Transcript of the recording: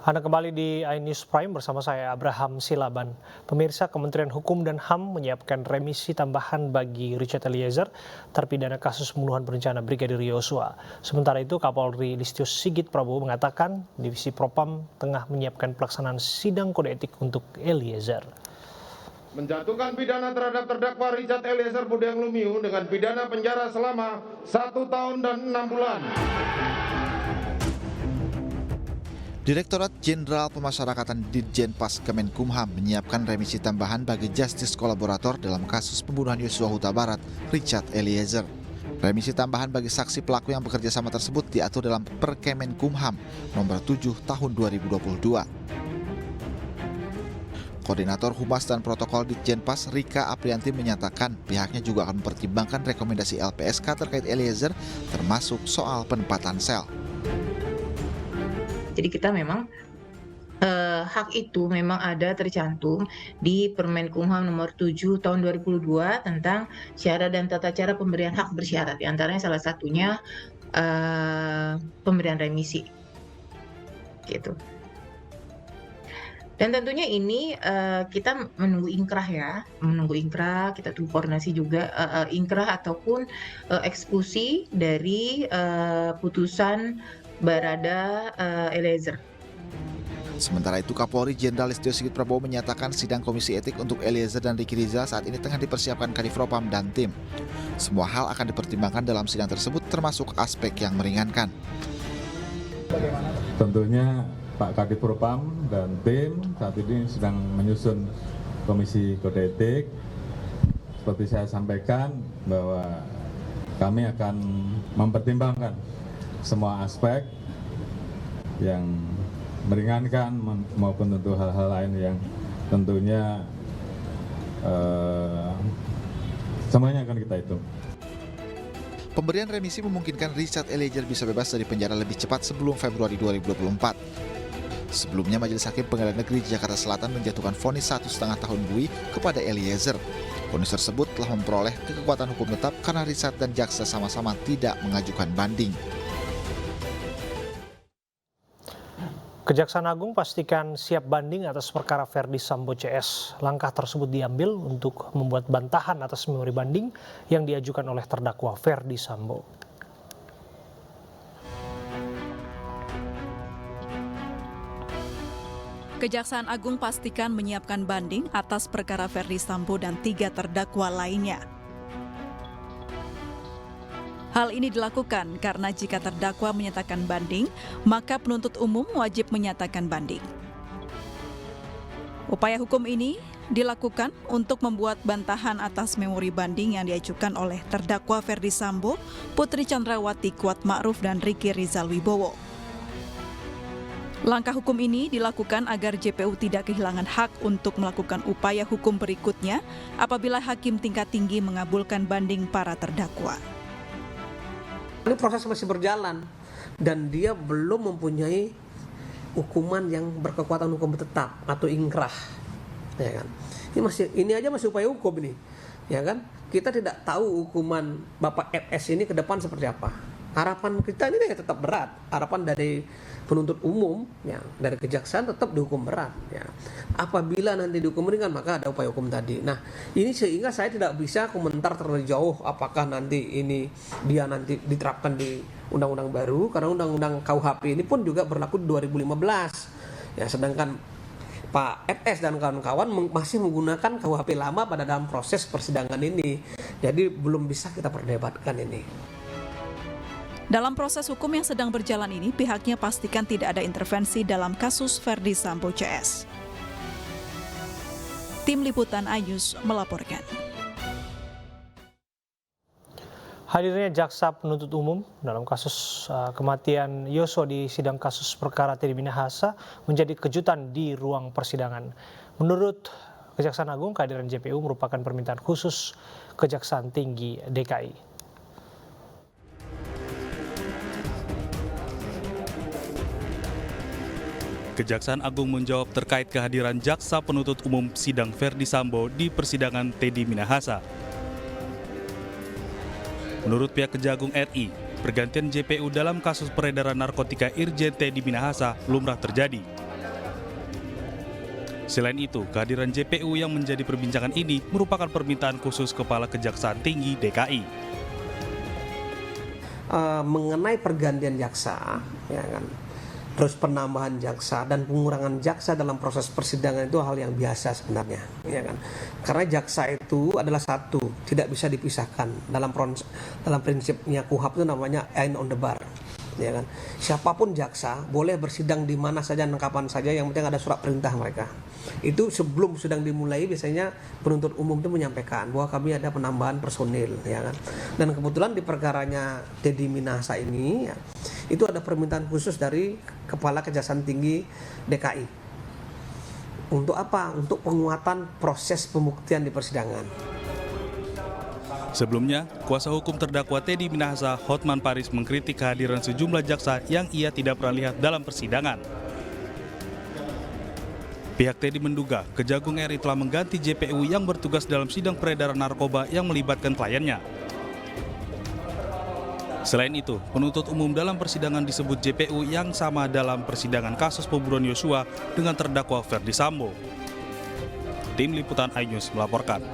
Anda kembali di iNews Prime bersama saya Abraham Silaban. Pemirsa, Kementerian Hukum dan HAM menyiapkan remisi tambahan bagi Richard Eliezer, terpidana kasus pembunuhan berencana Brigadir Yosua. Sementara itu, Kapolri Listio Sigit Prabowo mengatakan Divisi Propam tengah menyiapkan pelaksanaan sidang kode etik untuk Eliezer. Menjatuhkan pidana terhadap terdakwa Richard Eliezer Budiang Lumiu dengan pidana penjara selama 1 tahun dan 6 bulan. Direktorat Jenderal Pemasyarakatan Ditjenpas Kemenkumham menyiapkan remisi tambahan bagi justice kolaborator dalam kasus pembunuhan Yosua Huta Barat, Richard Eliezer. Remisi tambahan bagi saksi pelaku yang bekerja sama tersebut diatur dalam Perkemenkumham nomor 7 tahun 2022. Koordinator Humas dan Protokol Ditjenpas Rika Aprianti menyatakan pihaknya juga akan mempertimbangkan rekomendasi LPSK terkait Eliezer termasuk soal penempatan sel. Jadi kita memang hak itu memang ada tercantum di Permenkumham nomor 7 tahun 2002 tentang syarat dan tata cara pemberian hak bersyarat. Di antaranya salah satunya pemberian remisi. Gitu. Dan tentunya ini kita menunggu inkrah ya, kita tunggu koordinasi juga inkrah ataupun eksekusi dari putusan Barada Eliezer. Sementara itu, Kapolri Jenderal Listio Sigit Prabowo menyatakan sidang komisi etik untuk Eliezer dan Ricky Rizal saat ini tengah dipersiapkan Kadifropam dan tim. Semua hal akan dipertimbangkan dalam sidang tersebut termasuk aspek yang meringankan. Tentunya Pak Kadifropam dan tim saat ini sedang menyusun komisi kode etik. Seperti saya sampaikan bahwa kami akan mempertimbangkan semua aspek yang meringankan maupun tentu hal-hal lain yang tentunya semuanya akan kita hitung. Pemberian remisi memungkinkan Richard Eliezer bisa bebas dari penjara lebih cepat sebelum Februari 2024. Sebelumnya, Majelis Hakim Pengadilan Negeri Jakarta Selatan menjatuhkan vonis 1,5 tahun buih kepada Eliezer. Vonis tersebut telah memperoleh kekuatan hukum tetap karena Richard dan jaksa sama-sama tidak mengajukan banding. Kejaksaan Agung pastikan siap banding atas perkara Verdi Sambo CS. Langkah tersebut diambil untuk membuat bantahan atas memori banding yang diajukan oleh terdakwa Verdi Sambo. Kejaksaan Agung pastikan menyiapkan banding atas perkara Verdi Sambo dan 3 terdakwa lainnya. Hal ini dilakukan karena jika terdakwa menyatakan banding, maka penuntut umum wajib menyatakan banding. Upaya hukum ini dilakukan untuk membuat bantahan atas memori banding yang diajukan oleh terdakwa Verdi Sambo, Putri Chandrawati Kuat Ma'ruf dan Ricky Rizal Wibowo. Langkah hukum ini dilakukan agar JPU tidak kehilangan hak untuk melakukan upaya hukum berikutnya apabila hakim tingkat tinggi mengabulkan banding para terdakwa. Ini proses masih berjalan dan dia belum mempunyai hukuman yang berkekuatan hukum tetap atau ingkrah, ya kan? Ini aja masih upaya hukum ini, ya kan? Kita tidak tahu hukuman Bapak FS ini ke depan seperti apa. Harapan kita ini ya tetap berat. Harapan dari penuntut umum, ya, dari kejaksaan tetap dihukum berat. Ya. Apabila nanti dihukum ringan, maka ada upaya hukum tadi. Nah, ini sehingga saya tidak bisa komentar terlalu jauh apakah nanti ini dia nanti diterapkan di undang-undang baru, karena undang-undang KUHP ini pun juga berlaku di 2015. Ya, sedangkan Pak FS dan kawan-kawan masih menggunakan KUHP lama pada dalam proses persidangan ini. Jadi belum bisa kita perdebatkan ini. Dalam proses hukum yang sedang berjalan ini, pihaknya pastikan tidak ada intervensi dalam kasus Verdi Sambo CS. Tim Liputan iNews melaporkan. Hadirnya jaksa penuntut umum dalam kasus kematian Yosua di sidang kasus perkara Teddy Minahasa menjadi kejutan di ruang persidangan. Menurut Kejaksaan Agung, kehadiran JPU merupakan permintaan khusus Kejaksaan Tinggi DKI. Kejaksaan Agung menjawab terkait kehadiran jaksa penuntut umum sidang Verdi Sambo di persidangan Teddy Minahasa. Menurut pihak Kejagung RI, pergantian JPU dalam kasus peredaran narkotika Irjen Teddy Minahasa lumrah terjadi. Selain itu, kehadiran JPU yang menjadi perbincangan ini merupakan permintaan khusus Kepala Kejaksaan Tinggi DKI. Mengenai pergantian jaksa, ya kan, terus penambahan jaksa dan pengurangan jaksa dalam proses persidangan itu hal yang biasa sebenarnya, ya kan. Karena jaksa itu adalah satu, tidak bisa dipisahkan. Dalam prinsipnya KUHAP itu namanya ain on the bar, ya kan. Siapapun jaksa boleh bersidang di mana saja dan kapan saja, yang penting ada surat perintah mereka. Itu sebelum sidang dimulai biasanya penuntut umum itu menyampaikan bahwa kami ada penambahan personil, ya kan. Dan kebetulan di perkaranya Teddy Minahasa ini, ya, itu ada permintaan khusus dari Kepala Kejaksaan Tinggi DKI. Untuk apa? Untuk penguatan proses pembuktian di persidangan. Sebelumnya, kuasa hukum terdakwa Teddy Minahasa, Hotman Paris, mengkritik kehadiran sejumlah jaksa yang ia tidak pernah lihat dalam persidangan. Pihak Teddy menduga Kejagung RI telah mengganti JPU yang bertugas dalam sidang peredaran narkoba yang melibatkan kliennya. Selain itu, penuntut umum dalam persidangan disebut JPU yang sama dalam persidangan kasus pembunuhan Yosua dengan terdakwa Ferdi Sambo. Tim Liputan iNews melaporkan.